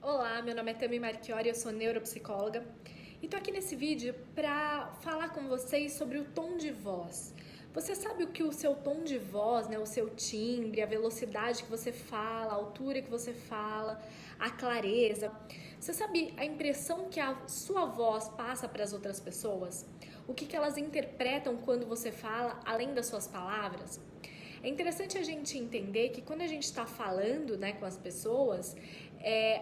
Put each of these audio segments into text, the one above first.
Olá, meu nome é Tami Marchiori, eu sou neuropsicóloga e tô aqui nesse vídeo para falar com vocês sobre o tom de voz. Você sabe o que o seu tom de voz, né, o seu timbre, a velocidade que você fala, a altura que você fala, a clareza. Você sabe a impressão que a sua voz passa para as outras pessoas? O que elas interpretam quando você fala, além das suas palavras? É interessante a gente entender que quando a gente está falando, né, com as pessoas,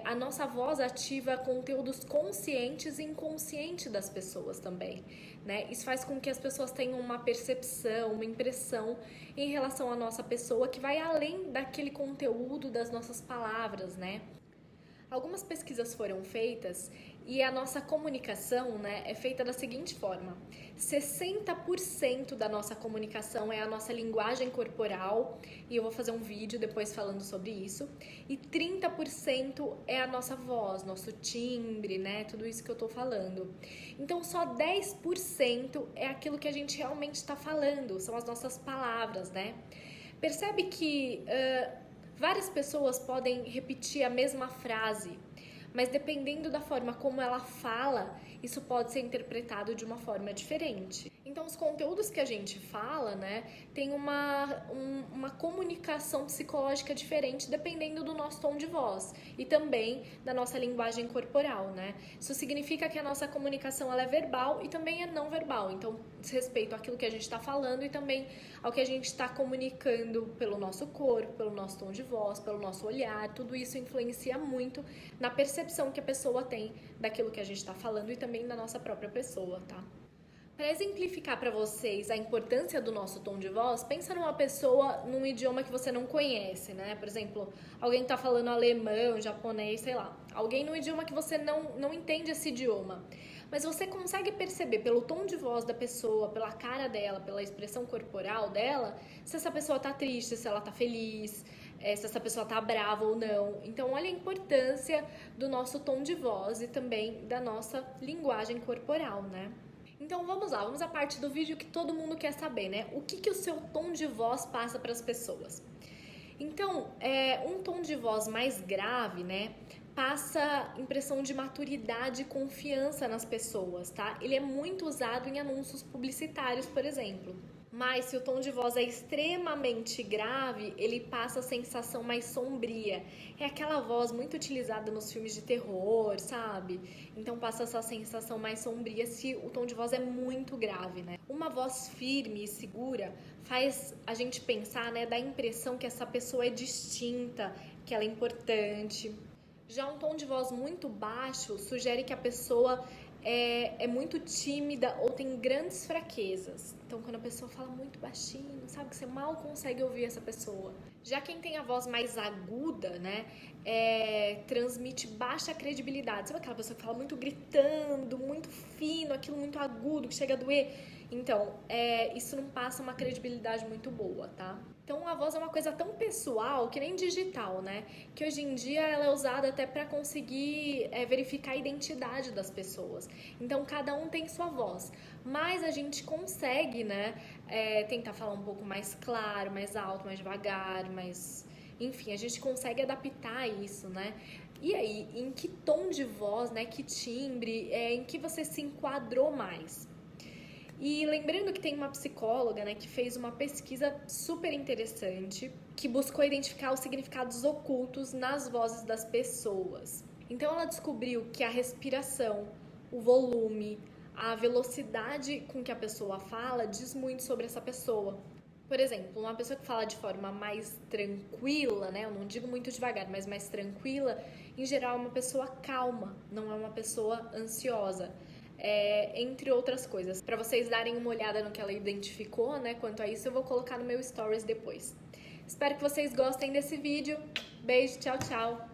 a nossa voz ativa conteúdos conscientes e inconscientes das pessoas também, né? Isso faz com que as pessoas tenham uma percepção, uma impressão em relação à nossa pessoa que vai além daquele conteúdo das nossas palavras, né? Algumas pesquisas foram feitas e a nossa comunicação, né, é feita da seguinte forma: 60% da nossa comunicação é a nossa linguagem corporal, e eu vou fazer um vídeo depois falando sobre isso, e 30% é a nossa voz, nosso timbre, né, tudo isso que eu tô falando. Então só 10% é aquilo que a gente realmente está falando, são as nossas palavras, né? Percebe que várias pessoas podem repetir a mesma frase, mas dependendo da forma como ela fala, isso pode ser interpretado de uma forma diferente. Então, os conteúdos que a gente fala, né, tem uma comunicação psicológica diferente dependendo do nosso tom de voz e também da nossa linguagem corporal, né? Isso significa que a nossa comunicação ela é verbal e também é não verbal. Então, diz respeito àquilo que a gente está falando e também ao que a gente está comunicando pelo nosso corpo, pelo nosso tom de voz, pelo nosso olhar. Tudo isso influencia muito na percepção que a pessoa tem daquilo que a gente está falando e também da nossa própria pessoa, tá? Para exemplificar para vocês a importância do nosso tom de voz, pensa numa pessoa num idioma que você não conhece, né? Por exemplo, alguém está falando alemão, japonês, sei lá. Alguém num idioma que você não entende esse idioma. Mas você consegue perceber pelo tom de voz da pessoa, pela cara dela, pela expressão corporal dela, se essa pessoa tá triste, se ela tá feliz, se essa pessoa tá brava ou não. Então, olha a importância do nosso tom de voz e também da nossa linguagem corporal, né? Então vamos lá, vamos à parte do vídeo que todo mundo quer saber, né? O que o seu tom de voz passa para as pessoas? Então, um tom de voz mais grave, né? Passa impressão de maturidade e confiança nas pessoas, tá? Ele é muito usado em anúncios publicitários, por exemplo. Mas se o tom de voz é extremamente grave, ele passa a sensação mais sombria. É aquela voz muito utilizada nos filmes de terror, sabe? Então passa essa sensação mais sombria se o tom de voz é muito grave, né? Uma voz firme e segura faz a gente pensar, né, dá a impressão que essa pessoa é distinta, que ela é importante. Já um tom de voz muito baixo sugere que a pessoa é muito tímida ou tem grandes fraquezas. Então, quando a pessoa fala muito baixinho, sabe que você mal consegue ouvir essa pessoa. Já quem tem a voz mais aguda, né, transmite baixa credibilidade. Sabe aquela pessoa que fala muito gritando, muito fino, aquilo muito agudo, que chega a doer? Então, isso não passa uma credibilidade muito boa, tá? Então, a voz é uma coisa tão pessoal que nem digital, né? Que hoje em dia ela é usada até para conseguir verificar a identidade das pessoas. Então, cada um tem sua voz. Mas a gente consegue, né, tentar falar um pouco mais claro, mais alto, mais devagar, mais... Enfim, a gente consegue adaptar isso, né? E aí, em que tom de voz, né, que timbre, em que você se enquadrou mais? E lembrando que tem uma psicóloga, né, que fez uma pesquisa super interessante que buscou identificar os significados ocultos nas vozes das pessoas. Então ela descobriu que a respiração, o volume, a velocidade com que a pessoa fala diz muito sobre essa pessoa. Por exemplo, uma pessoa que fala de forma mais tranquila, né? Eu não digo muito devagar, mas mais tranquila, em geral é uma pessoa calma, não é uma pessoa ansiosa. Entre outras coisas. Para vocês darem uma olhada no que ela identificou, né? Quanto a isso, eu vou colocar no meu stories depois. Espero que vocês gostem desse vídeo. Beijo, tchau, tchau!